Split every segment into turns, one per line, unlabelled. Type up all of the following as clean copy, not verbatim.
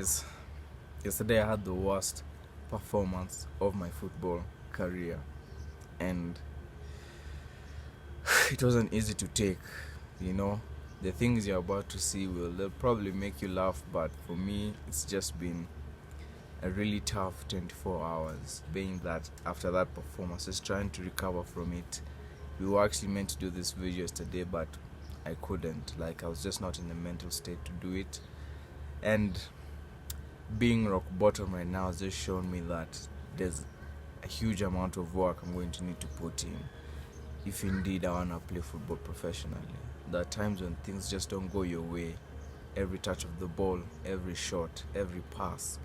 guys, yesterday I had the worst performance of my football career, and it wasn't easy to take. The things you're about to see they'll probably make you laugh, but for me it's just been a really tough 24 hours, being that after that performance, just trying to recover from it. We were actually meant to do this video yesterday, but I couldn't. I was just not in the mental state to do it. And being rock bottom right now has just shown me that there's a huge amount of work I'm going to need to put in if indeed I want to play football professionally. There are times when things just don't go your way. Every touch of the ball, every shot, every pass,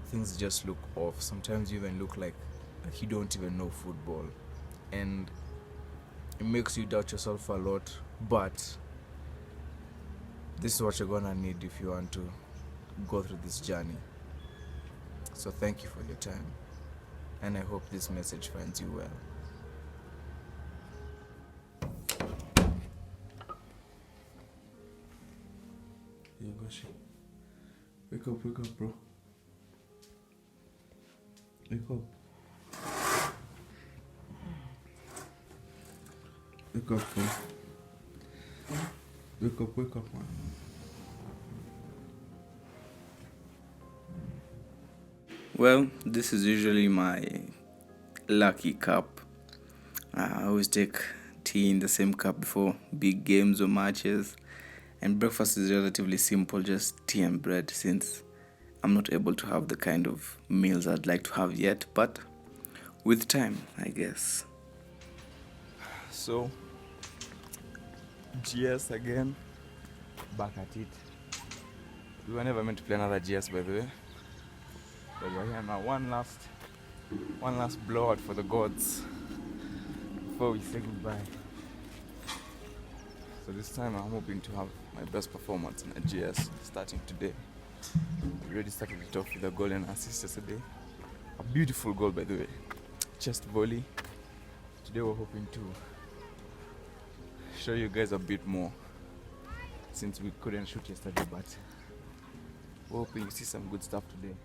things just look off. Sometimes you even look like you don't even know football. And it makes you doubt yourself a lot, but this is what you're gonna need if you want to go through this journey. So thank you for your time, and I hope this message finds you well.
Yeah, gosh. Wake up, bro. Wake up. Wake up, bro. Wake up, man.
Well, this is usually my lucky cup. I always take tea in the same cup before big games or matches. And breakfast is relatively simple, just tea and bread, since I'm not able to have the kind of meals I'd like to have yet, but with time, I guess.
So, GS again, back at it. We were never meant to play another GS, by the way. But we're here now. One last blowout for the gods before we say goodbye. So this time I'm hoping to have my best performance in a GS starting today. We already started it off with a goal and assist yesterday. A beautiful goal, by the way. Chest volley. Today we're hoping to show you guys a bit more, since we couldn't shoot yesterday, but we're hoping you see some good stuff today.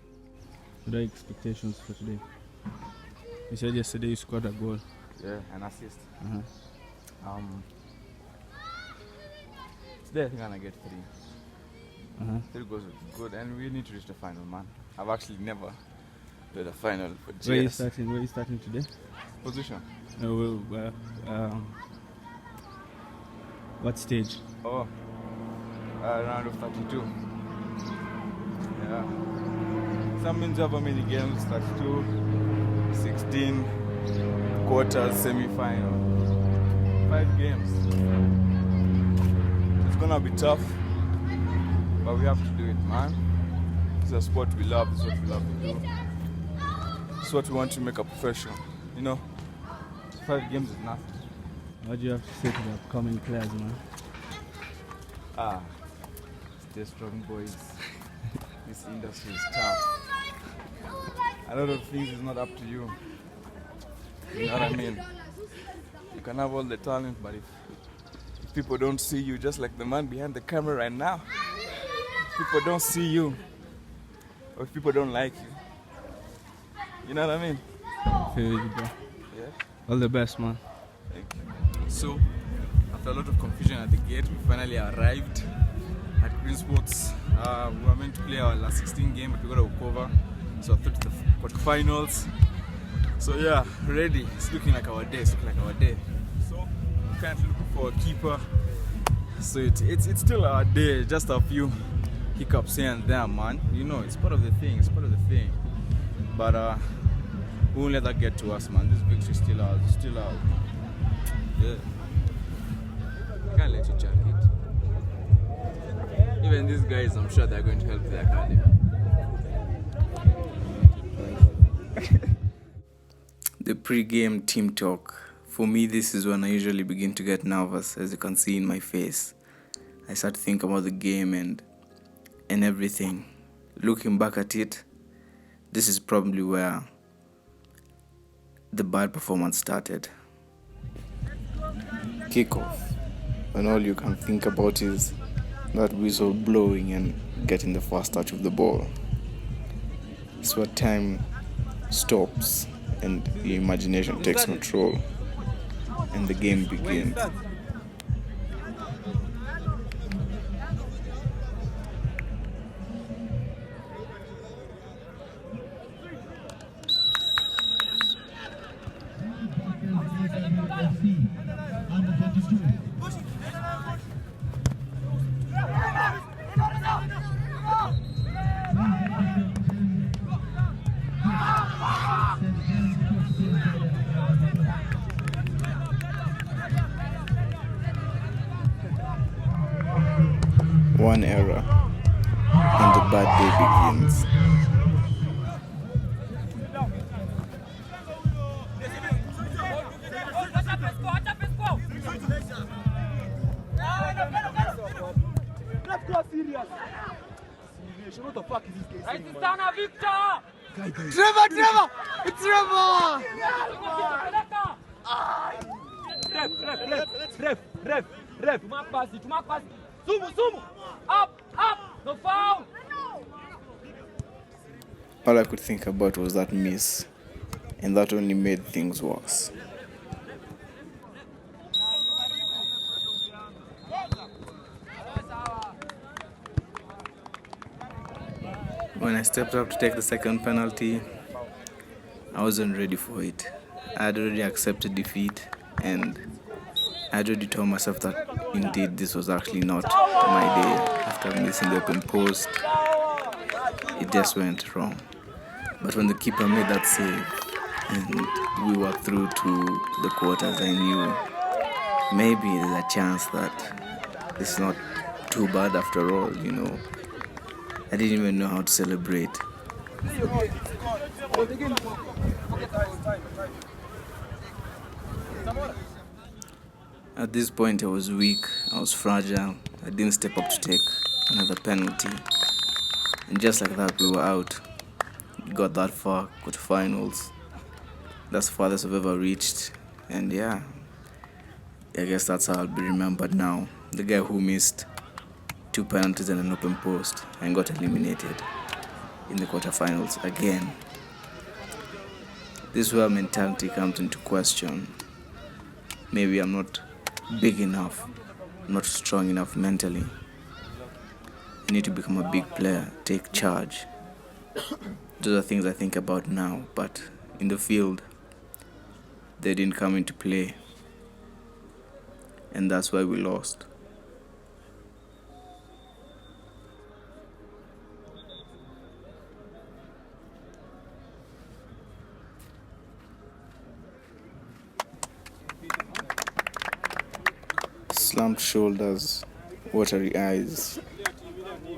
What are your expectations for today? You said yesterday you scored a goal.
Yeah, an assist.
Uh-huh.
Today I think I'm gonna get 3. 3 goals would be good, and we need to reach the final, man. I've actually never played a final for GS.
Where are you starting today?
Position.
What stage?
Round of 32. Yeah. Some means however many games, 32, 16, quarters, semi-final. 5 games. It's gonna be tough, but we have to do it, man. It's a sport we love, it's what we love to do. It's what we want to make a profession. 5 games is nothing.
What do you have to say to the upcoming players, man?
Stay strong, boys. This industry is tough. A lot of things is not up to you. You know what I mean? You can have all the talent, but if people don't see you, just like the man behind the camera right now, if people don't see you, or if people don't like you, you know what I mean?
Feel you, bro.
Yeah.
All the best, man.
Thank you. So, after a lot of confusion at the gate, we finally arrived at Green Sports. We were meant to play our last 16 game, but we got a walkover. So through to the quarterfinals. So yeah, ready. It's looking like our day. So we're currently looking for a keeper. So it's still our day. Just a few hiccups here and there, man. It's part of the thing. But we won't let that get to us, man. This victory is still ours. Yeah. Can't let you check it. Even these guys, I'm sure they're going to help the academy.
The pre-game team talk. For me, this is when I usually begin to get nervous, as you can see in my face. I start to think about the game and everything. Looking back at it, this is probably where the bad performance started. Kickoff, and all you can think about is that whistle blowing and getting the first touch of the ball. It's where time stops and your imagination takes control and the game begins. One error and the bad day begins.
What the fuck is this guy saying?
Trevor! It's Trevor!
Ref. Tu marca passe. Sumo. Up. No foul.
All I could think about was that miss, and that only made things worse. When I stepped up to take the second penalty, I wasn't ready for it. I had already accepted defeat, and I had already told myself that indeed this was actually not my day. After missing the open post, it just went wrong. But when the keeper made that save and we were through to the quarters, I knew maybe there's a chance that it's not too bad after all, you know. I didn't even know how to celebrate. At this point, I was weak, I was fragile, I didn't step up to take another penalty. And just like that, we were out. We got that far, quarterfinals. That's the farthest I've ever reached. And yeah, I guess that's how I'll be remembered now. The guy who missed 2 penalties and an open post and got eliminated in the quarterfinals again. This is where mentality comes into question. Maybe I'm not big enough, not strong enough mentally. I need to become a big player, take charge. Those are things I think about now, but in the field, they didn't come into play. And that's why we lost. Slumped shoulders, watery eyes,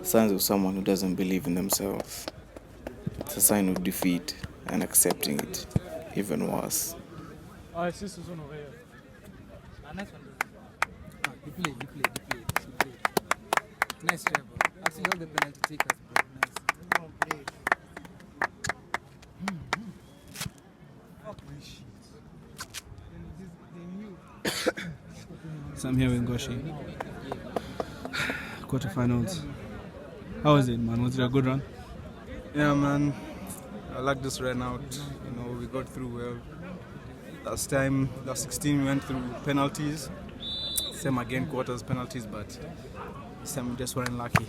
signs of someone who doesn't believe in themselves. It's a sign of defeat and accepting it, even worse.
You play. Nice try, bro. Actually, all the penalty takers, bro. Nice.
So I'm here with Goshi. Quarterfinals. How was it, man? Was it a good run?
Yeah, man. I like this run out. You know, we got through well. Last 16 we went through penalties. Same again, quarters, penalties, but this time we just weren't lucky.